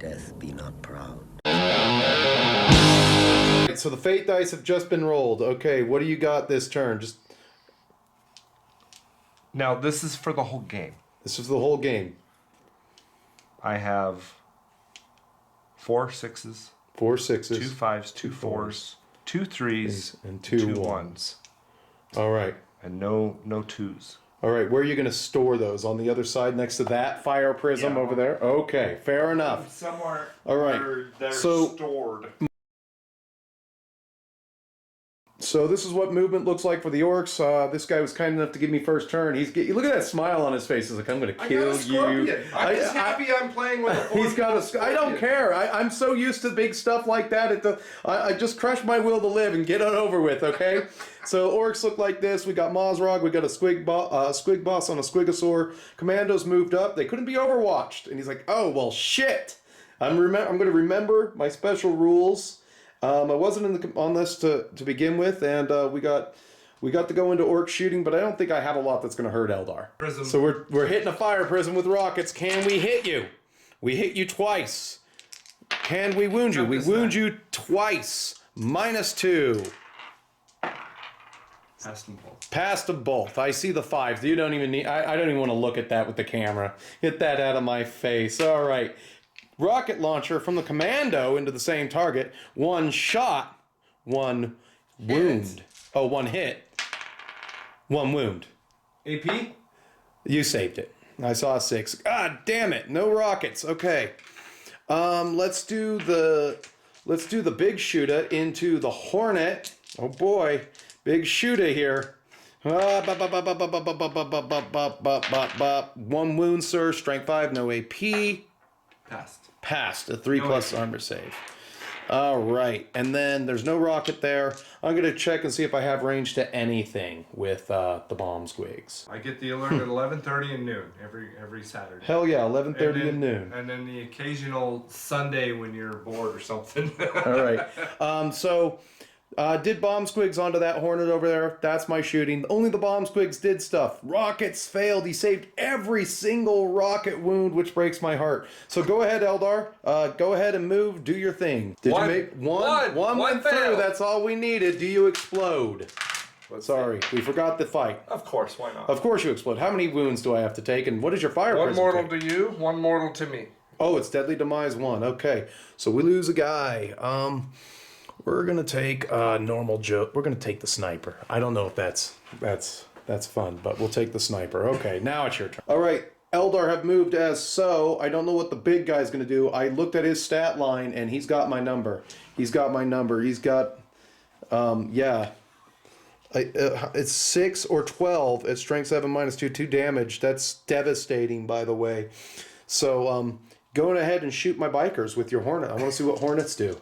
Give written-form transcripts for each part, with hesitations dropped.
Death be not proud. So the fate dice have just been rolled. Okay, what do you got this turn? Now, this is for the whole game. This is the whole game. I have 4 6s, 4 6s, 2 5s, 2 4s, 2 3s, and 2 1s. All right. And no 2s. All right, where are you going to store those? On the other side next to that fire prism over there? Okay, fair enough. Somewhere All right. where they're So- stored. So this is what movement looks like for the orcs. This guy was kind enough to give me first turn. Look at that smile on his face. He's like, I'm going to kill you. I'm just happy I'm playing with a He's got a. I don't care. I'm so used to big stuff like that. I just crush my will to live and get it over with. Okay. So orcs look like this. We got Mozrog. We got a squig boss on a squigosaur. Commandos moved up. They couldn't be overwatched. And he's like, oh well, shit. I'm going to remember my special rules. I wasn't on this to begin with, and we got to go into orc shooting, but I don't think I have a lot that's going to hurt Eldar. Prism. So we're hitting a fire prism with rockets. Can we hit you? We hit you twice. Can we wound you? We wound you twice. -2. Passed them both. Passed them both. I see the 5s. You don't even need. I don't even want to look at that with the camera. Get that out of my face. All right. Rocket launcher from the commando into the same target. 1 shot, 1 wound. Hit. Oh, 1 hit. 1 wound. AP? You saved it. I saw a 6. God damn it. No rockets. Okay. Let's do the big shooter into the Hornet. Oh boy. Big shooter here. 1 wound, sir. Strength 5, no AP. Passed. A 3+ armor save. All right. And then there's no rocket there. I'm going to check and see if I have range to anything with the bomb squigs. I get the alert at 11:30 and noon every Saturday. Hell yeah, 11:30 and noon. And then the occasional Sunday when you're bored or something. All right. Did bomb squigs onto that Hornet over there. That's my shooting. Only the bomb squigs did stuff. Rockets failed. He saved every single rocket wound, which breaks my heart. So go ahead, Eldar. Go ahead and move. Do your thing. Did you make one? One went through. failed. That's all we needed. Do you explode? Sorry, we forgot the fight. Of course, why not? Of course you explode. How many wounds do I have to take? And what is your fire? One mortal take? to you, 1 mortal to me. Oh, it's deadly demise 1. Okay, so we lose a guy. We're gonna take normal Joe. We're gonna take the sniper. I don't know if that's fun, but we'll take the sniper. Okay, now it's your turn. All right, Eldar have moved as so. I don't know what the big guy's gonna do. I looked at his stat line and he's got my number. He's got, it's 6 or 12 at strength 7 -2 damage. That's devastating, by the way. So going ahead and shoot my bikers with your Hornet. I want to see what Hornets do.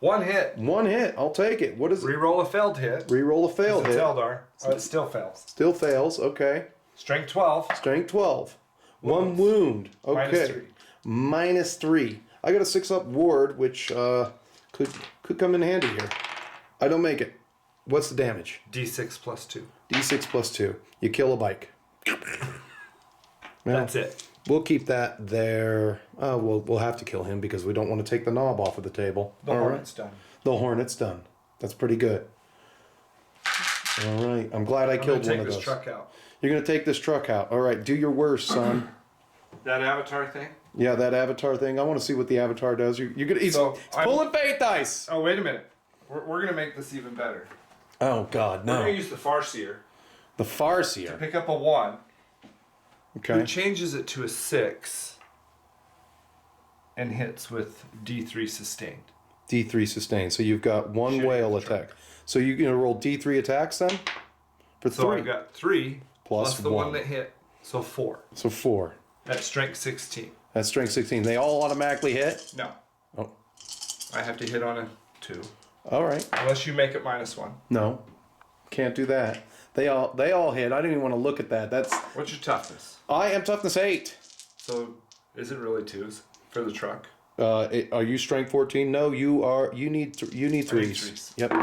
1 hit. 1 hit. I'll take it. What is it? Reroll a failed hit. Reroll a failed hit. It's Eldar. Oh, it still fails. Still fails. Okay. Strength 12. Strength 12. 1 wound. Okay. -3. I got a 6-up ward, which could come in handy here. I don't make it. What's the damage? D6 + 2. D6 + 2. You kill a bike. That's it. We'll keep that there. We'll have to kill him because we don't want to take the knob off of the table. The Hornet's done. The Hornet's done. That's pretty good. All right. I'm glad I killed one of those. Take this truck out. You're going to take this truck out. All right. Do your worst, son. That avatar thing? Yeah, that avatar thing. I want to see what the avatar does. He's pulling fate dice. Oh, wait a minute. We're going to make this even better. Oh, God, no. We're going to use the Farseer. The Farseer. Pick up a 1. Okay. Who changes it to a 6 and hits with D3 sustained. D3 sustained. So you've got 1 Shooting whale the truck. attack. So you're going to roll D3 attacks then? For 3. So I got 3 plus the 1 one that hit. So 4. So 4. That's strength 16. That's strength 16. They all automatically hit? No. Oh. I have to hit on a 2. All right. Unless you make it -1. No. Can't do that. They all hit. I didn't even want to look at that. That's. What's your toughness? I am toughness 8. So is it really 2s for the truck? Are you strength 14? No, you are. You need 3s. Yep.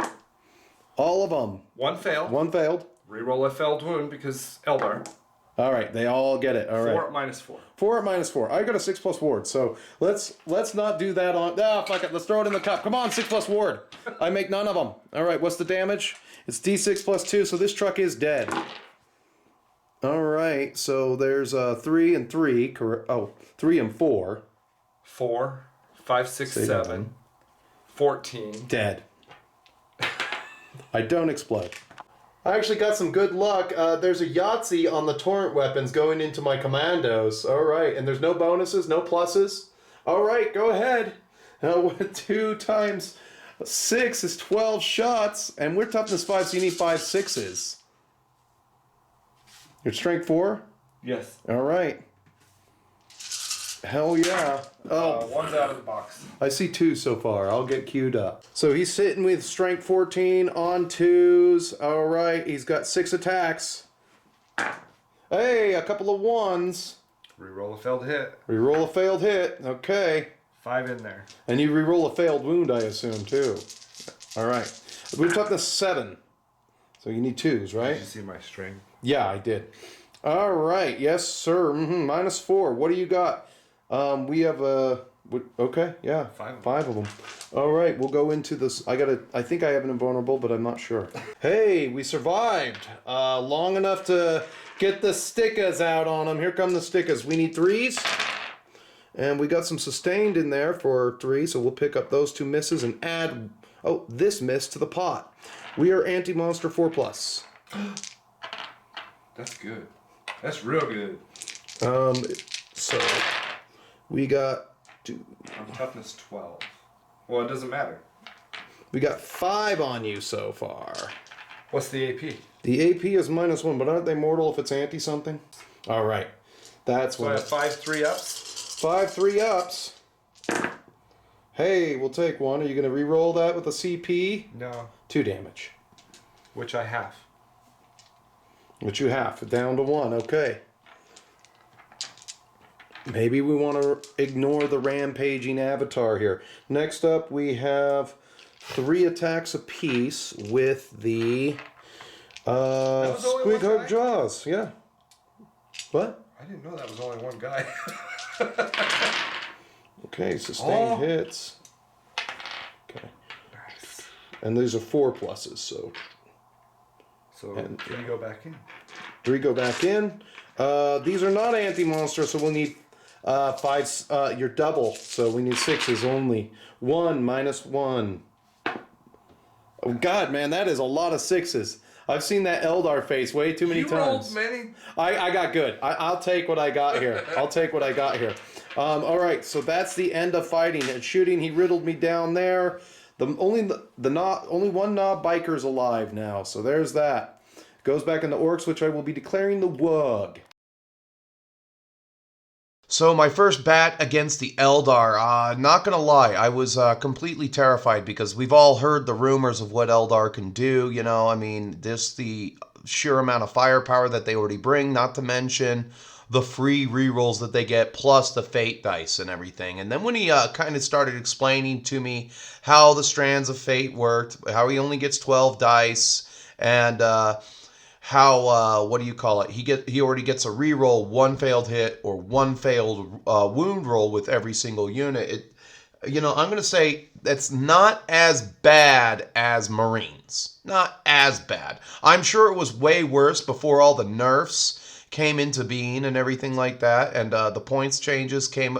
All of them. 1 failed. 1 failed. Reroll a failed wound because Eldar. All right, they all get it. All right. 4 minus 4. 4 minus 4. I got a 6+ ward, so let's not do that on. Ah, fuck it. Let's throw it in the cup. Come on, 6+ ward. I make none of them. All right, what's the damage? It's D6 plus 2, so this truck is dead. All right, so there's 3 and 3. Oh, 3 and 4. 4, 5, 6, 7, 14. Dead. I don't explode. I actually got some good luck. There's a Yahtzee on the torrent weapons going into my commandos. All right, and there's no bonuses, no pluses. All right, go ahead. 2 times 6 is 12 shots, and we're toughness 5, so you need 5 6s. Your strength 4? Yes. All right. Hell yeah. Oh, One's out of the box. I see 2 so far. I'll get queued up. So he's sitting with strength 14 on 2s. All right, he's got 6 attacks. Hey, a couple of 1s. Reroll a failed hit. Reroll a failed hit. Okay. 5 in there. And you reroll a failed wound, I assume, too. All right. We've got the 7. So you need 2s, right? Did you see my string? Yeah, I did. All right. Yes, sir. Minus 4. What do you got? We have okay, yeah, 5 of them. All right, we'll go into this. I think I have an invulnerable, but I'm not sure. Hey, we survived long enough to get the stickers out on them. Here come the stickers. We need 3s, and we got some sustained in there for 3, so we'll pick up those 2 misses and add this miss to the pot. We are anti-monster 4+. That's good. That's real good. So we got I'm toughness 12. Well, it doesn't matter. We got 5 on you so far. What's the AP? The AP is -1, but aren't they mortal if it's anti-something? All right. That's So I have 5 3-ups. 5 3-ups. Hey, we'll take 1. Are you going to re-roll that with a CP? No. 2 damage. Which I have. Which you have. Down to 1. Okay. Maybe we want to ignore the rampaging avatar here. Next up, we have 3 attacks apiece with the Squig Hook Jaws. Yeah. What? I didn't know that was only one guy. Okay, sustained hits. Okay. Nice. And these are 4 pluses, so. So 3 go back in. 3 go back in. These are not anti-monster, so we'll need 5. Your double, so we need 6s only. 1 minus 1. Oh God, man, that is a lot of 6s. I've seen that Eldar face way too many times. You rolled many. I got good. I'll take what I got here. I'll take what I got here. All right, so that's the end of fighting and shooting. He riddled me down there. Only one knob biker's alive now, so there's that. Goes back into Orks, which I will be declaring the WUG. So my first bat against the Eldar, not gonna lie, I was completely terrified because we've all heard the rumors of what Eldar can do, you know, I mean, just the sheer amount of firepower that they already bring, not to mention the free rerolls that they get, plus the fate dice and everything. And then when he kind of started explaining to me how the strands of fate worked, how he only gets 12 dice, and how what do you call it? He already gets a reroll, 1 failed hit or 1 failed wound roll with every single unit. I'm gonna say that's not as bad as Marines. Not as bad. I'm sure it was way worse before all the nerfs came into being and everything like that, and the points changes came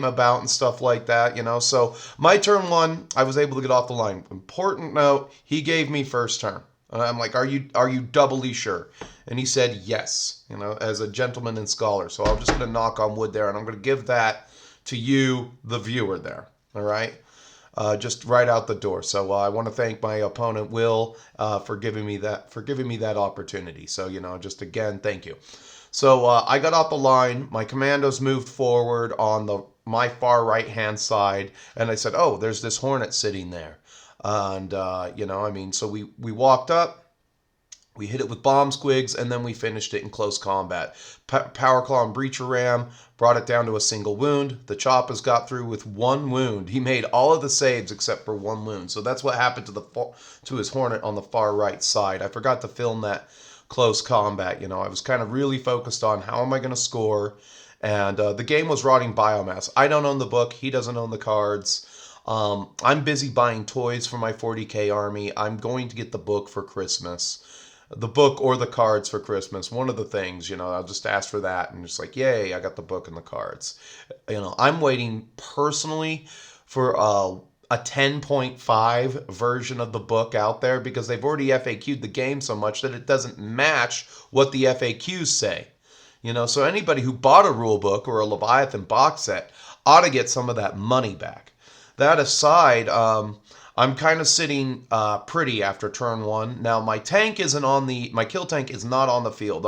about and stuff like that. So my turn 1, I was able to get off the line. Important note: he gave me first turn. And I'm like, are you doubly sure? And he said yes, as a gentleman and scholar. So I'm just going to knock on wood there, and I'm going to give that to you, the viewer there. All right? Just right out the door. So I want to thank my opponent, Will, for giving me that opportunity. So, just again, thank you. So I got off the line. My commandos moved forward on my far right-hand side, and I said, oh, there's this Hornet sitting there. And, so we walked up, we hit it with bomb squigs, and then we finished it in close combat. Power Claw and Breacher Ram brought it down to a single wound. The Choppers got through with 1 wound. He made all of the saves except for 1 wound. So that's what happened to his Hornet on the far right side. I forgot to film that close combat. You know, I was kind of really focused on how am I going to score, and the game was rotting biomass. I don't own the book. He doesn't own the cards. I'm busy buying toys for my 40K army. I'm going to get the book for Christmas. The book or the cards for Christmas. One of the things, you know, I'll just ask for that and just like, yay, I got the book and the cards. You know, I'm waiting personally for a 10.5 version of the book out there because they've already FAQ'd the game so much that it doesn't match what the FAQs say. You know, so anybody who bought a rule book or a Leviathan box set ought to get some of that money back. That aside, I'm kind of sitting pretty after turn 1. Now my tank isn't on my kill tank is not on the field.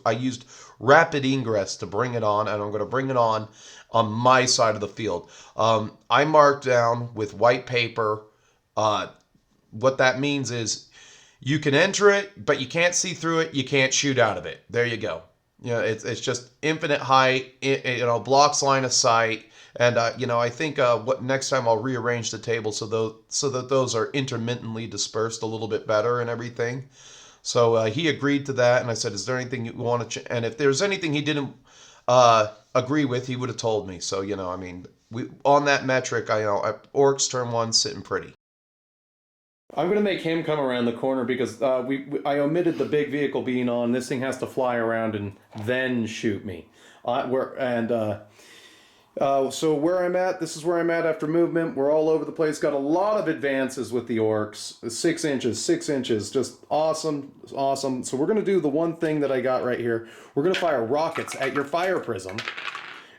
I used rapid ingress to bring it on, and I'm going to bring it on my side of the field. I marked down with white paper. What that means is you can enter it, but you can't see through it. You can't shoot out of it. There you go. You know, it's just infinite height. You know, blocks line of sight. And you know, I think what next time I'll rearrange the table so that those are intermittently dispersed a little bit better and everything. So he agreed to that, and I said, "Is there anything you want to?" And if there's anything he didn't agree with, he would have told me. So you know, I mean, on that metric, Orks turn 1 sitting pretty. I'm going to make him come around the corner because I omitted the big vehicle being on. This thing has to fly around and then shoot me. So where I'm at, this is where I'm at after movement. We're all over the place. Got a lot of advances with the Orks. 6 inches, just awesome, awesome. So we're going to do the one thing that I got right here. We're going to fire rockets at your fire prism.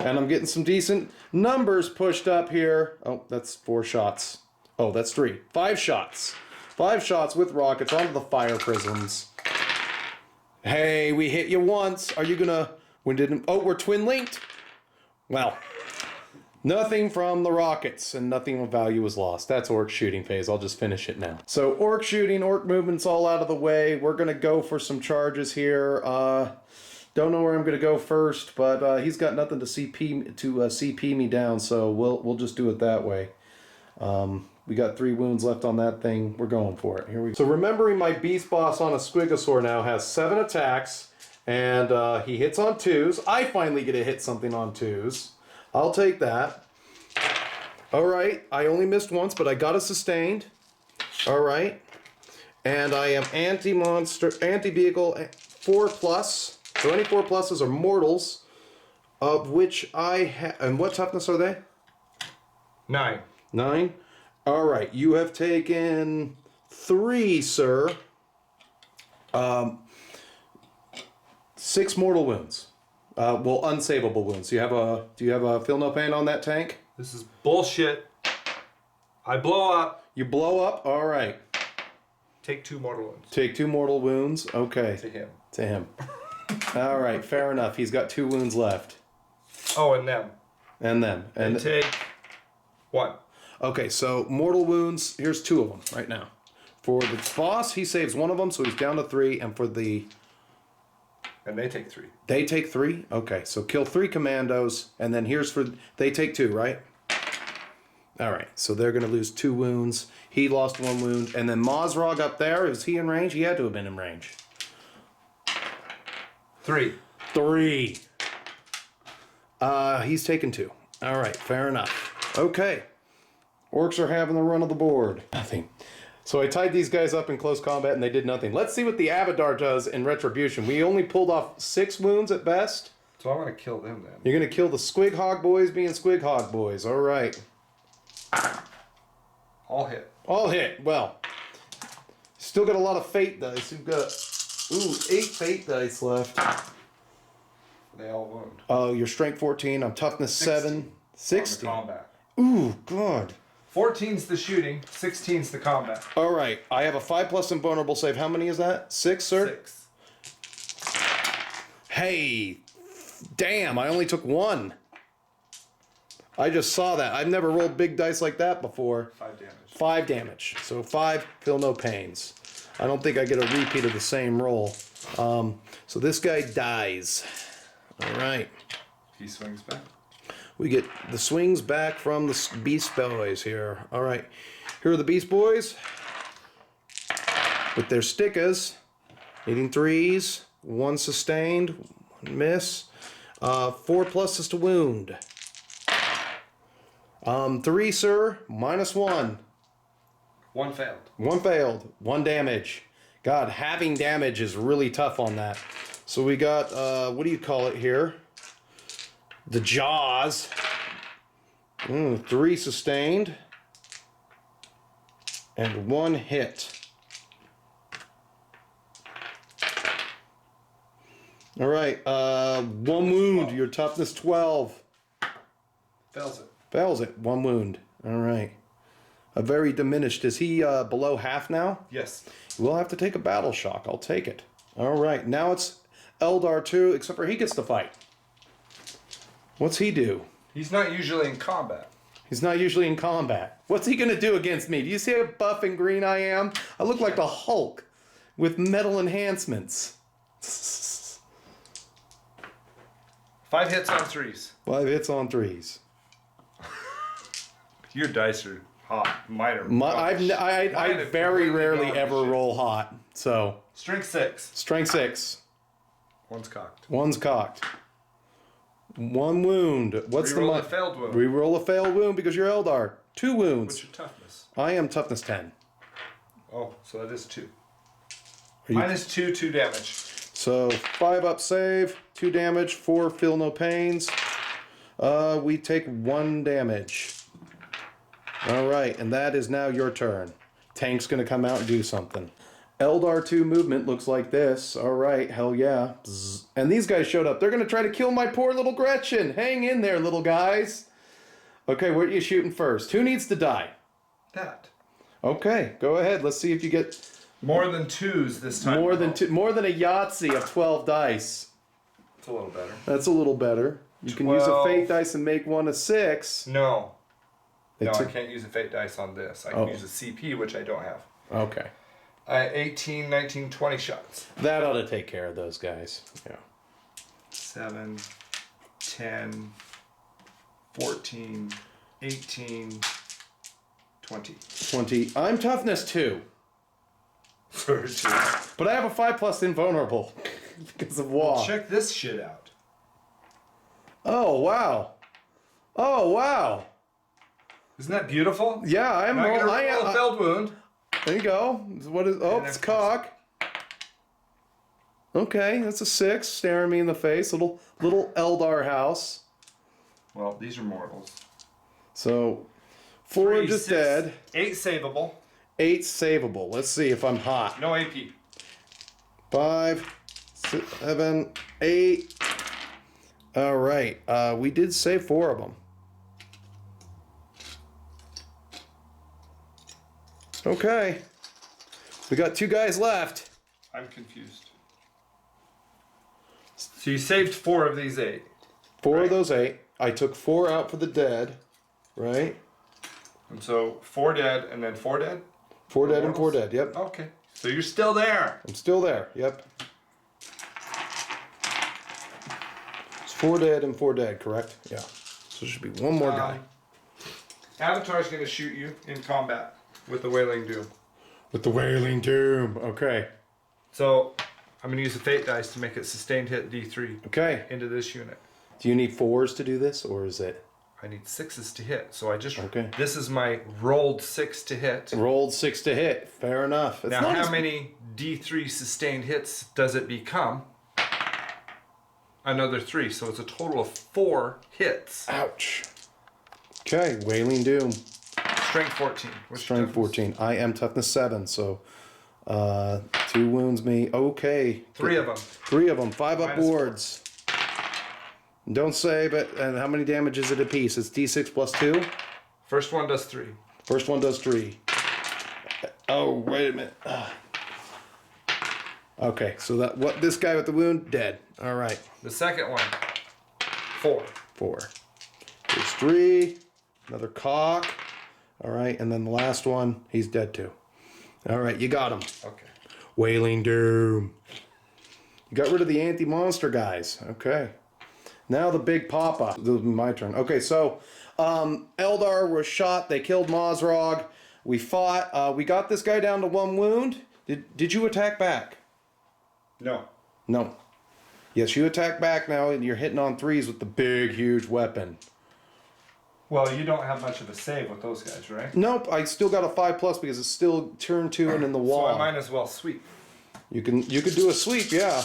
And I'm getting some decent numbers pushed up here. Oh, that's 4 shots. Oh, that's 3. 5 shots. 5 shots with rockets onto the fire prisms. Hey, we hit you once. Are you going to... we're twin linked? Well... nothing from the rockets, and nothing of value was lost. That's Orc shooting phase. I'll just finish it now. So Orc shooting, Orc movement's all out of the way. We're going to go for some charges here. Don't know where I'm going to go first, but he's got nothing to CP me down, so we'll just do it that way. We got 3 wounds left on that thing. We're going for it. Here we go. So remembering my beast boss on a Squigosaur now has 7 attacks, and he hits on 2s. I finally get to hit something on 2s. I'll take that. All right, I only missed once, but I got a sustained. All right, and I am anti-vehicle 4+. So any 4+s are mortals, of which I have. And what toughness are they? 9. 9. All right, you have taken 3, sir. 6 mortal wounds. Unsavable wounds. Do you have a feel no pain on that tank? This is bullshit. I blow up. You blow up? All right. Take 2 mortal wounds. Take 2 mortal wounds. Okay. To him. All right, fair enough. He's got 2 wounds left. Oh, and them. And take 1. Okay, so mortal wounds, here's 2 of them right now. For the boss, he saves 1 of them, so he's down to 3, and for the... and they take 3. They take 3? Okay, so kill 3 commandos, and then here's for... they take 2, right? All right, so they're going to lose 2 wounds. He lost 1 wound. And then Mozrog up there, is he in range? He had to have been in range. 3. 3. He's taken 2. All right, fair enough. Okay. Orcs are having the run of the board. Nothing. So I tied these guys up in close combat and they did nothing. Let's see what the Aeldar does in retribution. We only pulled off 6 wounds at best. So I'm going to kill them then. You're going to kill the Squig Hog boys being Squig Hog boys. All right. All hit. All hit. Well, still got a lot of fate dice. You've got 8 fate dice left. They all wound. Oh, you're strength 14. I'm toughness 7. 16. Combat. Ooh, God. 14's the shooting. 16's the combat. All right. I have a 5+ invulnerable save. How many is that? 6, sir? 6. Hey. Damn, I only took 1. I just saw that. I've never rolled big dice like that before. 5 damage. 5 damage. So 5, feel no pains. I don't think I get a repeat of the same roll. So this guy dies. All right. He swings back. We get the swings back from the Beast Boys here. All right. Here are the Beast Boys with their stickers. Hitting 3s. 1 sustained. 1 miss. 4 pluses to wound. 3, sir. -1. 1 failed. 1 failed. 1 damage. God, having damage is really tough on that. So we got, what do you call it here? The jaws. 3 sustained. And 1 hit. All right, 1 wound. Your toughness 12. Fails it. Fails it. 1 wound. All right. A very diminished. Is he below half now? Yes. We'll have to take a battle shock. I'll take it. All right. Now it's Eldar 2, except for he gets to fight. What's he do? He's not usually in combat. He's not usually in combat. What's he going to do against me? Do you see how buff and green I am? I look like the Hulk with metal enhancements. 5 hits on 3s. 5 hits on 3s. Your dice are hot. Mine are. I very rarely ever roll hot. So Strength 6. strength 6. 1's cocked. 1's cocked. 1 wound. What's Reroll the a failed wound. Reroll a failed wound because you're Eldar. 2 wounds. What's your toughness? I am toughness 10. Oh, so that is 2. Are you- -2, 2 damage. So 5 up save, 2 damage, 4 feel no pains. We take 1 damage. All right, and that is now your turn. Tank's gonna come out and do something. Eldar 2 movement looks like this. All right, hell yeah. Bzz. And these guys showed up. They're gonna try to kill my poor little Gretchen. Hang in there, little guys. Okay, what are you shooting first? Who needs to die? That. Okay, go ahead. Let's see if you get More than 2s this time. more than a Yahtzee of 12 dice. It's a little better. That's a little better. You can use a 12. fate dice and make 1 a 6. No. They No, I took- can't use a fate dice on this. I can use a CP, which I don't have. Okay. 18, 19, 20 shots. That ought to take care of those guys. Yeah. 7, 10, 14, 18, 20. 20. I'm toughness 2. For 2. But I have a 5+ invulnerable because of Wah. Check this shit out. Oh, wow. Oh, wow. Isn't that beautiful? Yeah, I'm Now I get a I roll a failed wound. There you go. What is? Oh, And it's then- cock. Okay, that's a 6 staring me in the face. Little Eldar house. Well, these are mortals. So 4 3, just 6, dead. 8 savable. 8 savable. Let's see if I'm hot. No AP. 5, 7, 8. All right. We did save 4 of them. Okay. We got 2 guys left. I'm confused. So you saved 4 of these 8. 4 Right. of those 8. I took 4 out for the dead. Right? And so 4 dead and then 4 dead? 4 dead and 4 Mortals? dead. Yep. Okay. So you're still there. I'm still there. Yep. It's 4 dead and 4 dead, correct? Yeah. So there should be 1 more guy. Avatar's going to shoot you in combat with the Wailing Doom. With the Wailing Doom. Okay. So I'm going to use the fate dice to make it sustained hit D3 Okay. into this unit. Do you need 4s to do this, or is it I need 6s to hit. So I just... Okay. This is my rolled 6 to hit. rolled 6 to hit? Fair enough. It's Now, not how as- many D3 sustained hits does it become? Another 3. So it's a total of 4 hits. Ouch. Okay. Wailing Doom. Strength 14. What's your Strength toughness? 14. I am toughness 7, so 2 wounds me. Okay. 3 of them. 3 of them. 5 up Minus 4. boards. Don't save it. And how many damage is it a piece? It's D6 plus 2. First one does 3. First one does 3. Oh, wait a minute. Okay, so this guy with the wound, dead. All right. The second one, 4. 4. There's 3. Another cock. All right, and then the last one, he's dead too. All right, you got him. Okay. Wailing Doom. You got rid of the anti-monster guys. Okay. Now the big papa. This is my turn. Okay, so Eldar was shot. They killed Mazrog. We fought. We got this guy down to 1 wound. Did you attack back? No. No. Yes, you attack back now, and you're hitting on 3s with the big, huge weapon. Well, you don't have much of a save with those guys, right? Nope, I still got a 5+ because it's still turn 2 and in the wall. So I might as well sweep. You could do a sweep, yeah.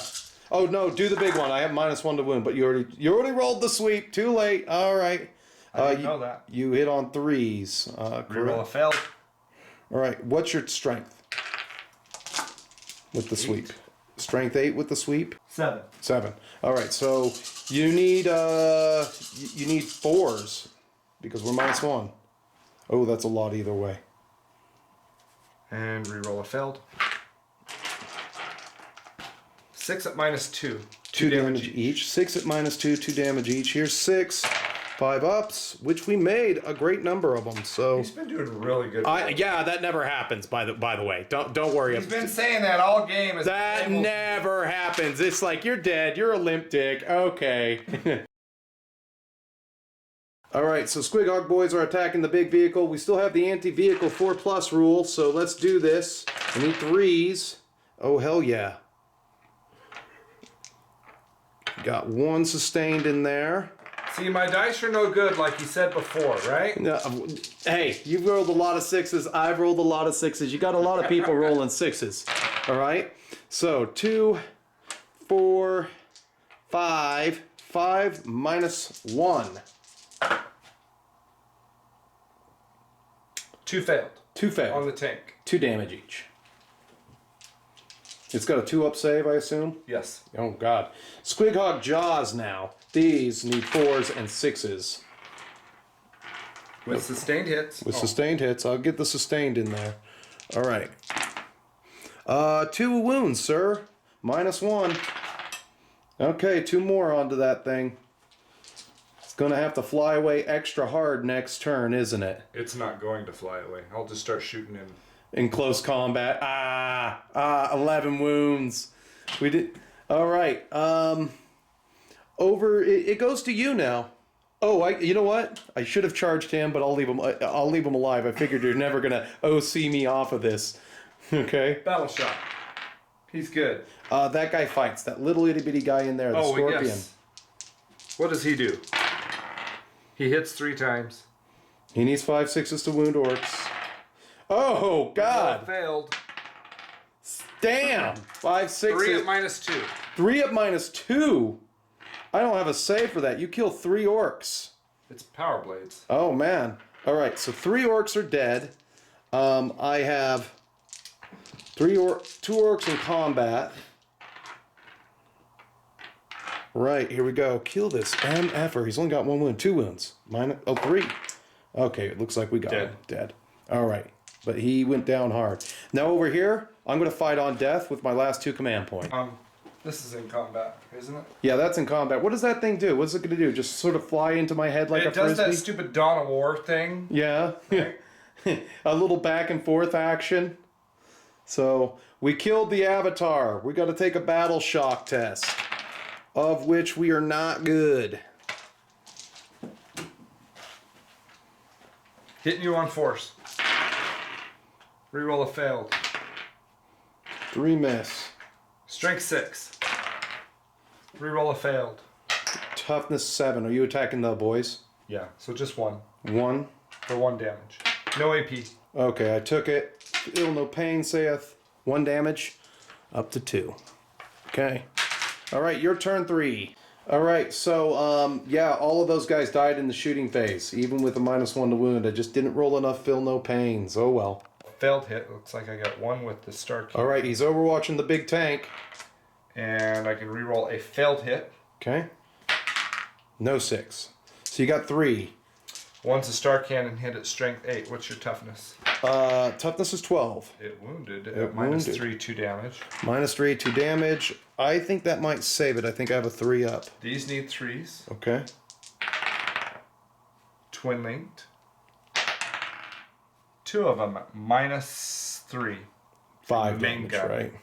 Oh no, do the big one. I have -1 to wound, but you already rolled the sweep. Too late. All right. I didn't know that. You hit on 3s. Reroll a failed. All right. What's your strength with the sweep? Strength 8 with the sweep. 7. 7. All right. So you need 4s because we're -1. Oh, that's a lot either way. And reroll a failed. 6 at -2. 2 damage each. 6 at -2. 2 damage each. Here's 6. 5 ups, which we made a great number of them. So he's been doing really good. Yeah, that never happens. By the way, don't worry. He's been saying that all game. That never happens. It's like you're dead. You're a limp dick. Okay. All right. So Squighog boys are attacking the big vehicle. We still have the anti-vehicle 4+ rule. So let's do this. I need 3s. Oh hell yeah. Got 1 sustained in there. See, my dice are no good, like you said before, right? No, hey, you've rolled a lot of 6s. I've rolled a lot of 6s. You got a lot of people rolling 6s. All right. So 2, 4, 5. 5 -1. 2 failed. 2 failed. On the tank. 2 damage each. It's got a 2-up save, I assume? Yes. Oh, God. Squighog Jaws now. These need 4s and 6s. With sustained hits. With sustained hits. I'll get the sustained in there. All right. 2 wounds, sir. -1. Okay, 2 more onto that thing. It's going to have to fly away extra hard next turn, isn't it? It's not going to fly away. I'll just start shooting him. In close combat. 11 wounds. We did. All right. It goes to you now. Oh, you know what? I should have charged him, but I'll leave him alive. I figured you're never gonna OC me off of this. Okay. Battle shot. He's good. That guy fights. That little itty bitty guy in there, the scorpion. Yes. What does he do? He hits 3 times. He needs 5 6s to wound orcs. Oh God! Failed. Damn! 5 6s. 3 at -2. 3 at -2. I don't have a save for that. You kill 3 orcs. It's power blades. Oh man! All right, so 3 orcs are dead. I have 2 orcs in combat. Right, here we go. Kill this MFer. He's only got 1 wound. 2 wounds. 3. Okay, it looks like we got him. Dead. All right. But he went down hard. Now over here, I'm going to fight on death with my last 2 command points. This is in combat, isn't it? Yeah, that's in combat. What does that thing do? What's it going to do? Just sort of fly into my head like a frisbee? It does that stupid Dawn of War thing. Yeah. A little back and forth action. So, we killed the Avatar. We got to take a battle shock test. Of which we are not good. Hitting you on force. Reroll a failed. 3 miss. Strength 6. Reroll a failed. Toughness 7. Are you attacking the boys? Yeah, so just 1. 1. For 1 damage. No AP. Okay, I took it. Ill no pain saith. 1 damage. Up to 2. Okay. Alright, your turn 3. Alright, so, yeah, all of those guys died in the shooting phase. Even with a -1 to wound. I just didn't roll enough feel no pains. Oh well. Failed hit. Looks like I got 1 with the star key. Alright, he's overwatching the big tank. And I can reroll a failed hit. Okay. No 6. So you got 3. One's a star cannon hit at strength 8. What's your toughness? Toughness is 12. It wounded. It At wounded. -3, 2 damage. -3, 2 damage. I think that might save it. I think I have a 3 up. These need 3s. Okay. Twin linked. 2 of them -3. 5 Main damage, gun. right?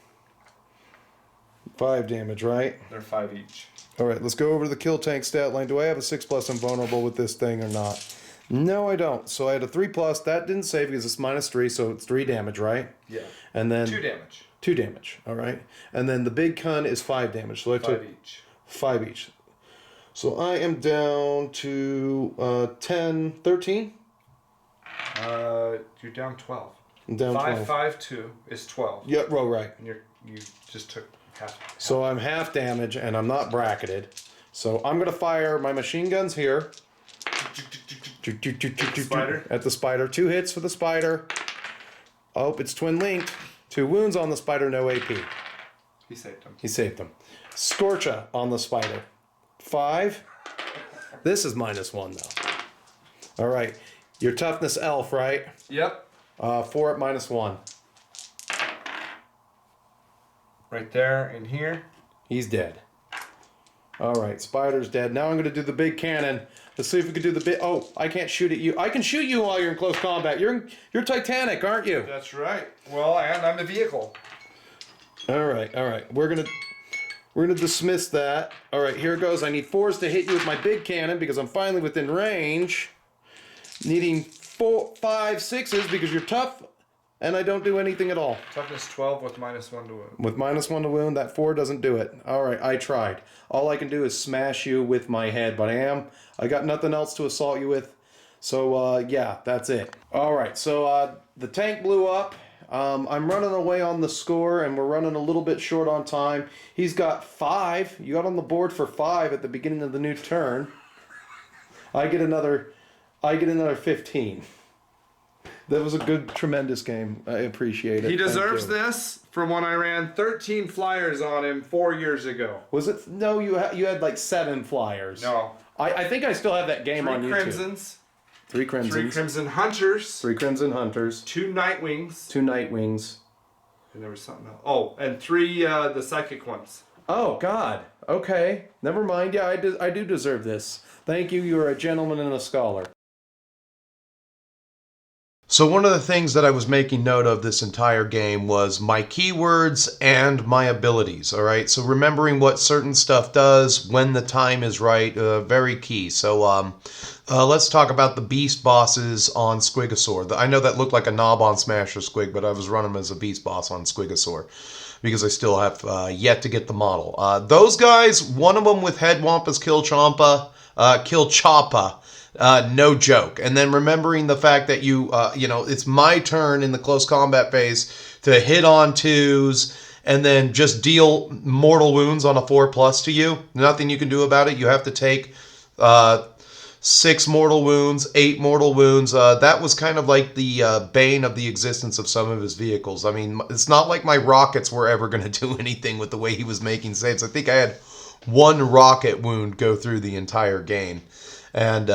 5 damage, right? They're 5 each. All right, let's go over to the kill tank stat line. Do I have a 6+ invulnerable with this thing or not? No, I don't. So I had a 3+. That didn't save because it's -3, so it's 3 damage, right? Yeah. And then 2 damage. 2 damage. All right. And then the big con is 5 damage. So I took 5 each. 5 each. So I am down to 10, 13. You're down 12. I'm down 5, 12. 5, 2 is 12. Yep, well, right. And you just took half. So I'm half damage and I'm not bracketed. So I'm going to fire my machine guns here. Spider? At the spider. 2 hits for the spider. Oh, it's twin linked. 2 wounds on the spider, no AP. He saved him. He saved them. Scorcha on the spider. 5. This is -1 though. All right. Your toughness elf, right? Yep. 4 at -1. Right there and here. He's dead. All right, spider's dead. Now I'm going to do the big cannon. Let's see if we can do the big. Oh, I can't shoot at you. I can shoot you while you're in close combat. You're Titanic, aren't you? That's right. Well, and I'm a vehicle. All right, all right. We're gonna dismiss that. All right, here it goes. I need 4s to hit you with my big cannon because I'm finally within range. Needing 4, 5, 6s because you're tough, and I don't do anything at all. Toughness 12 with -1 to wound. With -1 to wound, that 4 doesn't do it. All right, I tried. All I can do is smash you with my head, but I got nothing else to assault you with. So, yeah, that's it. All right, so the tank blew up. I'm running away on the score, and we're running a little bit short on time. He's got 5. You got on the board for 5 at the beginning of the new turn. I get another 15. That was a good, tremendous game. I appreciate it. He deserves Thank you. this from when I ran 13 flyers on him 4 years ago. Was it? No, you had like 7 flyers. No. I think I still have that game 3 on YouTube. crimsons. 3 crimsons. 3 crimson hunters. 3 crimson hunters. 2 nightwings. 2 nightwings. And there was something else. Oh, and 3 the psychic ones. Oh God. Okay. Never mind. Yeah, I do deserve this. Thank you. You are a gentleman and a scholar. So one of the things that I was making note of this entire game was my keywords and my abilities, all right? So remembering what certain stuff does when the time is right, very key. So let's talk about the beast bosses on Squigosaur. I know that looked like a knob on Smasher Squig, but I was running them as a beast boss on Squigosaur because I still have yet to get the model. Those guys, one of them with Head Wampus Kill Chompa, no joke. And then remembering the fact that it's my turn in the close combat phase to hit on 2s and then just deal mortal wounds on a 4+ to you. Nothing you can do about it. You have to take 6 mortal wounds, 8 mortal wounds. That was kind of like the bane of the existence of some of his vehicles. I mean, it's not like my rockets were ever going to do anything with the way he was making saves. I think I had 1 rocket wound go through the entire game. And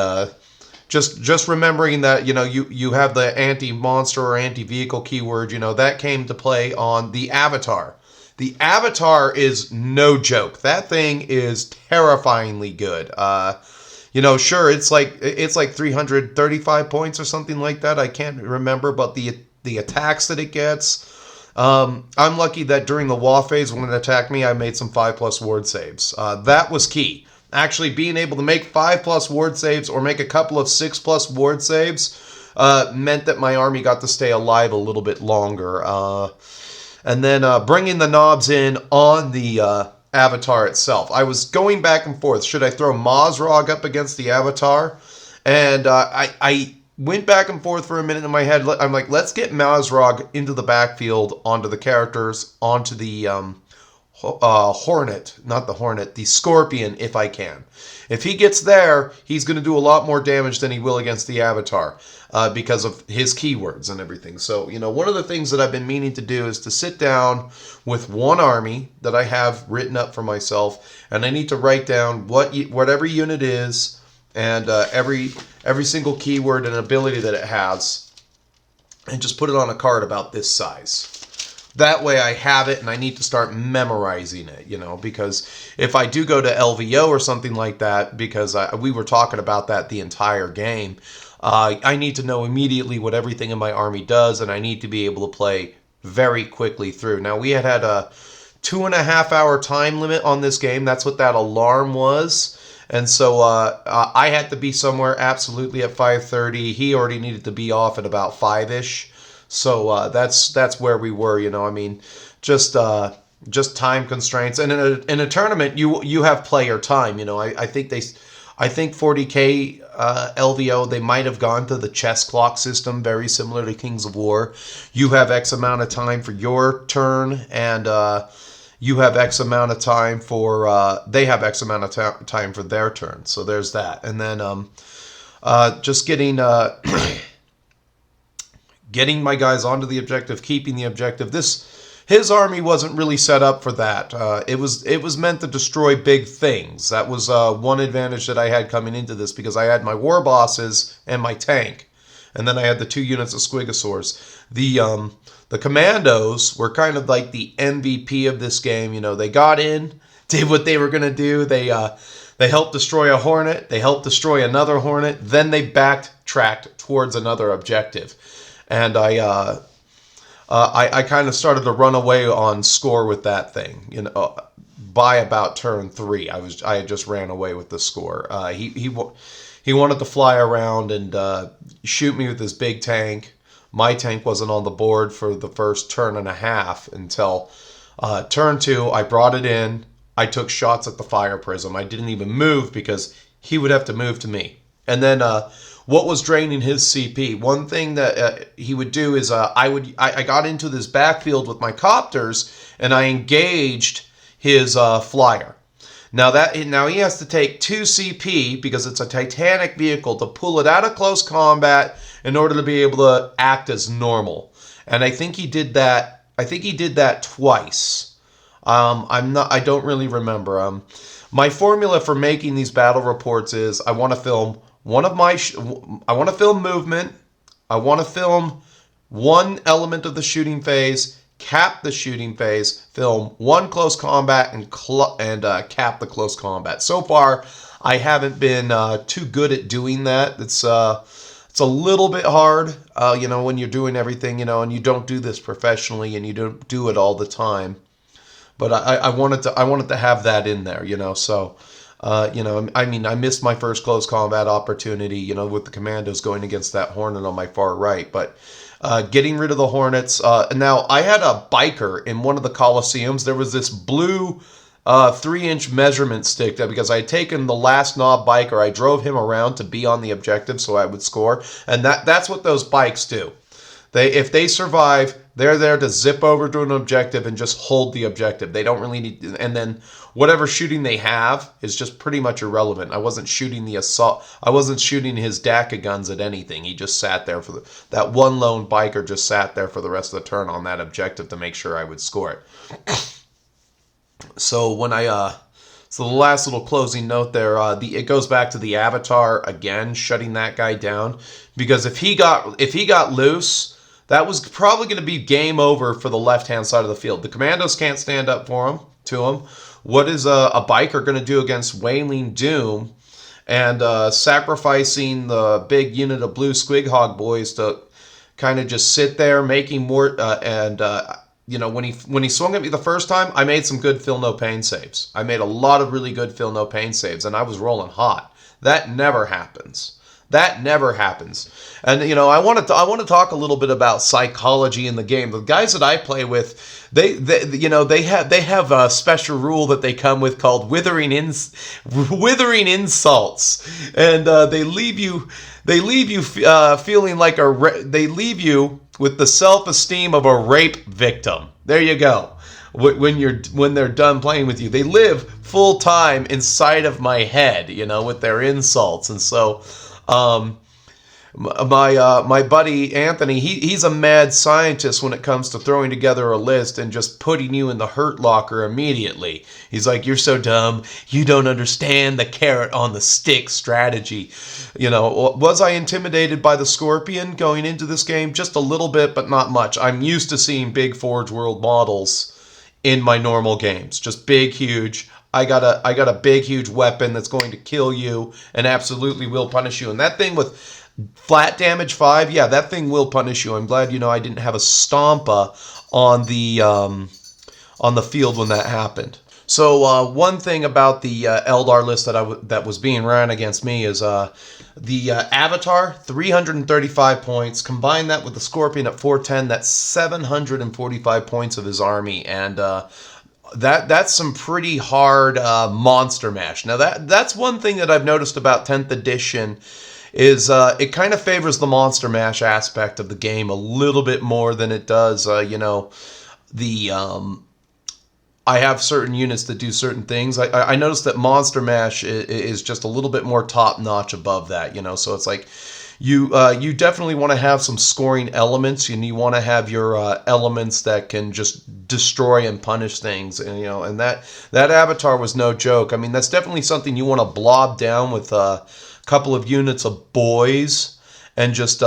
just remembering that, you have the anti-monster or anti-vehicle keyword, that came to play on the Avatar. The Avatar is no joke. That thing is terrifyingly good. Sure, it's like 335 points or something like that. I can't remember, but the attacks that it gets. I'm lucky that during the Wa phase when it attacked me, I made some 5+ ward saves. That was key. Actually being able to make 5+ ward saves or make a couple of 6+ ward saves meant that my army got to stay alive a little bit longer. And then bringing the knobs in on the Avatar itself. I was going back and forth. Should I throw Mazrog up against the Avatar? And I went back and forth for a minute in my head. I'm like, let's get Mazrog into the backfield, onto the characters, onto the the Scorpion, if I can. If he gets there, he's going to do a lot more damage than he will against the Avatar because of his keywords and everything. So, one of the things that I've been meaning to do is to sit down with one army that I have written up for myself, and I need to write down whatever unit is and every single keyword and ability that it has, and just put it on a card about this size. That way I have it and I need to start memorizing it, because if I do go to LVO or something like that, because we were talking about that the entire game, I need to know immediately what everything in my army does, and I need to be able to play very quickly through. Now, we had a 2.5 hour time limit on this game. That's what that alarm was. And so I had to be somewhere absolutely at 5:30. He already needed to be off at about 5-ish. So that's where we were, I mean, just time constraints. And in a tournament, you have player time. You know, I think 40K LVO, they might have gone to the chess clock system, very similar to Kings of War. You have X amount of time for your turn, and you have X amount of time for they have X amount of time for their turn. So there's that. And then just getting getting my guys onto the objective, keeping the objective. His army wasn't really set up for that. It was meant to destroy big things. That was one advantage that I had coming into this, because I had my war bosses and my tank, and then I had the 2 units of Squigosaurs. The commandos were kind of like the MVP of this game. You know, they got in, did what they were gonna do. They helped destroy a hornet. They helped destroy another hornet. Then they backtracked towards another objective, and I kind of started to run away on score with that thing. You know, by about turn 3, I had just ran away with the score. He wanted to fly around and shoot me with his big tank. My tank wasn't on the board for the first turn and a half until turn 2. I brought it in. I took shots at the fire prism. I didn't even move because he would have to move to me. And then what was draining his CP? One thing that he would do is I got into this backfield with my copters, and I engaged his flyer. Now he has to take 2 CP, because it's a Titanic vehicle, to pull it out of close combat in order to be able to act as normal. And I think he did that. I think he did that twice. I don't really remember. My formula for making these battle reports is I want to film I want to film movement. I want to film one element of the shooting phase, cap the shooting phase, film one close combat, and cap the close combat. So far, I haven't been too good at doing that. It's a little bit hard, you know, when you're doing everything, you know, and you don't do this professionally, and you don't do it all the time. But I wanted to have that in there, you know. So, you know, I mean, I missed my first close combat opportunity, you know, with the commandos going against that hornet on my far right. But getting rid of the hornets. Now, I had a biker in one of the Colosseums. There was this blue 3-inch measurement stick that, because I had taken the last knob biker, I drove him around to be on the objective so I would score. And that's what those bikes do. If they survive, they're there to zip over to an objective and just hold the objective. They don't really need, and then whatever shooting they have is just pretty much irrelevant. I wasn't shooting the assault. I wasn't shooting his DACA guns at anything. He just sat there that one lone biker just sat there for the rest of the turn on that objective to make sure I would score it. So when so the last little closing note there, it goes back to the Avatar again, shutting that guy down, because if he got loose, that was probably going to be game over for the left-hand side of the field. The commandos can't stand up to him. What is a biker going to do against Wailing Doom, and sacrificing the big unit of blue Squighog boys to kind of just sit there, making more you know, when he swung at me the first time, I made some good feel no pain saves. I made a lot of really good feel no pain saves, and I was rolling hot. That never happens. That never happens. And you know, I want to talk a little bit about psychology in the game. The guys that I play with, they have a special rule that they come with called withering insults, and they leave you feeling like they leave you with the self-esteem of a rape victim. There you go. When they're done playing with you, they live full time inside of my head, you know, with their insults. And so my buddy Anthony, he's a mad scientist when it comes to throwing together a list and just putting you in the hurt locker immediately. He's like, "You're so dumb. You don't understand the carrot on the stick strategy." You know, was I intimidated by the Scorpion going into this game? Just a little bit, but not much. I'm used to seeing big Forge World models in my normal games. Just big, huge. I got a big, huge weapon that's going to kill you and absolutely will punish you. And that thing with flat damage 5, yeah, that thing will punish you. I'm glad, you know, I didn't have a Stompa on the field when that happened. So one thing about the Eldar list that was being ran against me is the Avatar, 335 points. Combine that with the Scorpion at 410, that's 745 points of his army, and that's some pretty hard monster mash. Now that's one thing that I've noticed about 10th edition is it kind of favors the monster mash aspect of the game a little bit more than it does, the I have certain units that do certain things. I noticed that Monster Mash is just a little bit more top notch above that, so it's like you definitely want to have some scoring elements, and you want to have your elements that can just destroy and punish things, and that Avatar was no joke. I mean, that's definitely something you want to blob down with a couple of units of boys and just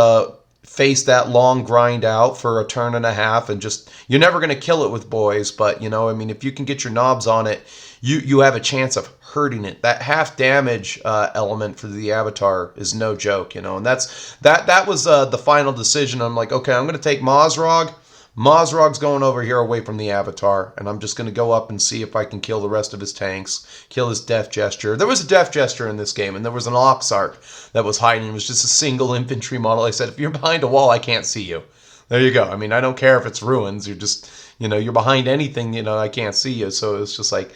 face that long grind out for a turn and a half, and just, you're never going to kill it with boys, but I mean, if you can get your knobs on it, you have a chance of hurting it. That half damage element for the Avatar is no joke, and that was the final decision. I'm like, okay, I'm going to take Mozrog. Mozrog's going over here away from the Avatar, and I'm just going to go up and see if I can kill the rest of his tanks, kill his Death Gesture. There was a Death Gesture in this game, and there was an Oxarch that was hiding. It was just a single infantry model. I said, if you're behind a wall, I can't see you. There you go. I mean, I don't care if it's ruins. You're just, you're behind anything, I can't see you. So it's just like,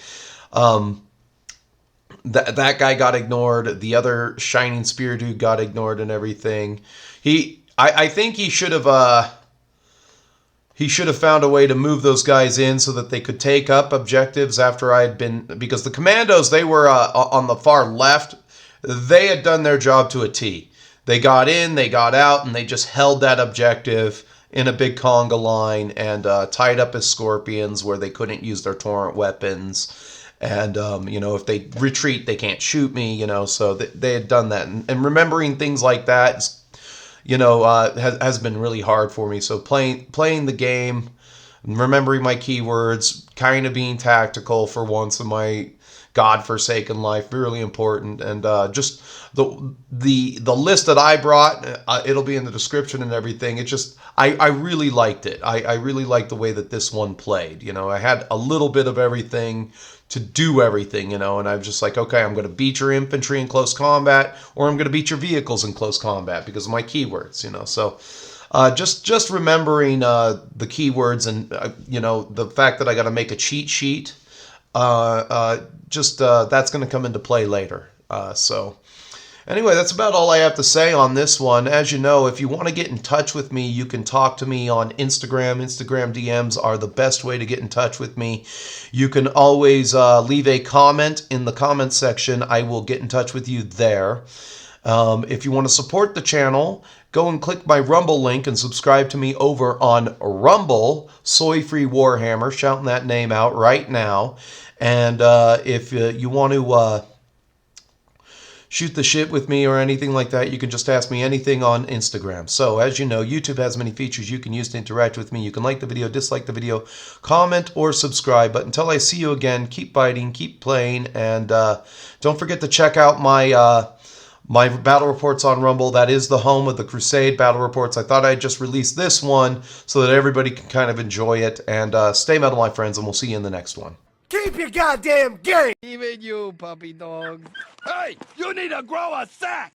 that guy got ignored. The other Shining Spear dude got ignored and everything. I think he should have found a way to move those guys in so that they could take up objectives after I had been, because the commandos, they were on the far left. They had done their job to a T. They got in, they got out, and they just held that objective in a big conga line and tied up his scorpions where they couldn't use their torrent weapons. And, if they retreat, they can't shoot me, so they had done that. And remembering things like that is, has been really hard for me. So playing the game, remembering my keywords, kind of being tactical for once in my godforsaken life, really important. And just the list that I brought, it'll be in the description and everything. It just, I really liked it. I really liked the way that this one played. I had a little bit of everything to do everything, and I'm just like, okay, I'm going to beat your infantry in close combat, or I'm going to beat your vehicles in close combat because of my keywords, So just remembering the keywords and, the fact that I got to make a cheat sheet, that's going to come into play later. So anyway, that's about all I have to say on this one. As you know, if you want to get in touch with me, you can talk to me on Instagram. Instagram DMs are the best way to get in touch with me. You can always leave a comment in the comment section. I will get in touch with you there. If you want to support the channel, go and click my Rumble link and subscribe to me over on Rumble, Soy Free Warhammer, shouting that name out right now. And if you want to shoot the shit with me or anything like that, you can just ask me anything on Instagram. So, as you know, YouTube has many features you can use to interact with me. You can like the video, dislike the video, comment, or subscribe. But until I see you again, keep fighting, keep playing, and don't forget to check out my my battle reports on Rumble. That is the home of the Crusade battle reports. I thought I'd just release this one so that everybody can kind of enjoy it. And stay metal, my friends, and we'll see you in the next one. Keep your goddamn game! Even you, puppy dog. Hey, you need to grow a sack!